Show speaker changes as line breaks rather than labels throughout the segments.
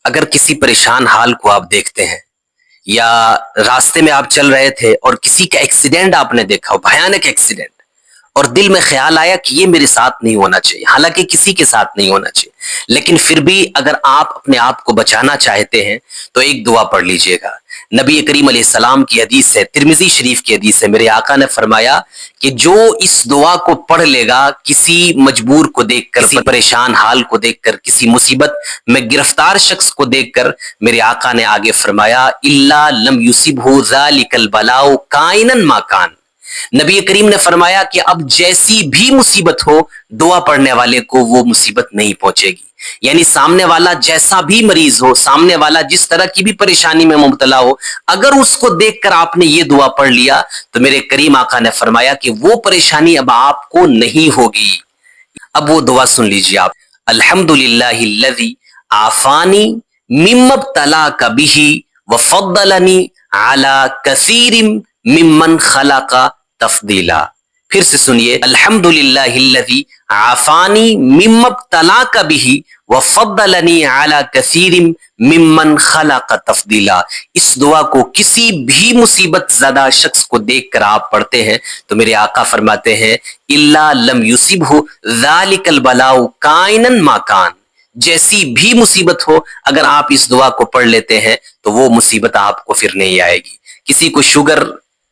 اگر کسی پریشان حال کو آپ دیکھتے ہیں یا راستے میں آپ چل رہے تھے اور کسی کا ایکسیڈنٹ آپ نے دیکھا ہو، بھیانک ایکسیڈنٹ، اور دل میں خیال آیا کہ یہ میرے ساتھ نہیں ہونا چاہیے، حالانکہ کسی کے ساتھ نہیں ہونا چاہیے، لیکن پھر بھی اگر آپ اپنے آپ کو بچانا چاہتے ہیں تو ایک دعا پڑھ لیجئے گا۔ نبی کریم علیہ السلام کی حدیث ہے، ترمذی شریف کی حدیث ہے، میرے آقا نے فرمایا کہ جو اس دعا کو پڑھ لے گا، کسی مجبور کو دیکھ کر، کسی پریشان حال کو دیکھ کر، کسی مصیبت میں گرفتار شخص کو دیکھ کر، میرے آقا نے آگے فرمایا الا لم یصبہ ذلک البلاء کائنا ما کان۔ نبی کریم نے فرمایا کہ اب جیسی بھی مصیبت ہو، دعا پڑھنے والے کو وہ مصیبت نہیں پہنچے گی، یعنی سامنے والا جیسا بھی مریض ہو، سامنے والا جس طرح کی بھی پریشانی میں مبتلا ہو، اگر اس کو دیکھ کر آپ نے یہ دعا پڑھ لیا تو میرے کریم آقا نے فرمایا کہ وہ پریشانی اب آپ کو نہیں ہوگی۔ اب وہ دعا سن لیجیے آپ، الحمدللہ الذی عافانی مما ابتلاک بہ وفضلنی علی کثیر ممن خلق تفضیلا۔ پھر سے سنیے، الحمدللہ الذی عافانی مما ابتلاک بہ وفضلنی علی کثیر ممن خلق تفضیلا۔ اس دعا کو کسی بھی مصیبت زدہ شخص کو دیکھ کر آپ پڑھتے ہیں تو میرے آقا فرماتے ہیں الا لم یصبہ ذلک البلاء کائنا ما کان، جیسی بھی مصیبت ہو اگر آپ اس دعا کو پڑھ لیتے ہیں تو وہ مصیبت آپ کو پھر نہیں آئے گی۔ کسی کو شوگر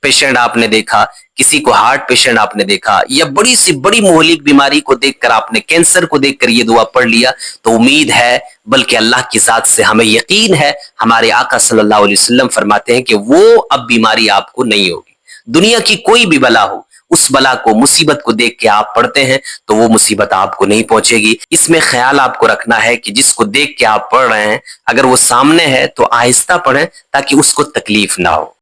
پیشنٹ آپ نے دیکھا، کسی کو ہارٹ پیشنٹ آپ نے دیکھا، یا بڑی سی بڑی مہلک بیماری کو دیکھ کر آپ نے، کینسر کو دیکھ کر یہ دعا پڑھ لیا تو امید ہے، بلکہ اللہ کی ذات سے ہمیں یقین ہے، ہمارے آقا صلی اللہ علیہ وسلم فرماتے ہیں کہ وہ اب بیماری آپ کو نہیں ہوگی۔ دنیا کی کوئی بھی بلا ہو، اس بلا کو، مصیبت کو دیکھ کے آپ پڑھتے ہیں تو وہ مصیبت آپ کو نہیں پہنچے گی۔ اس میں خیال آپ کو رکھنا ہے کہ جس کو دیکھ کے آپ پڑھ رہے ہیں اگر وہ سامنے ہے تو آہستہ پڑھیں تاکہ اس کو تکلیف نہ ہو۔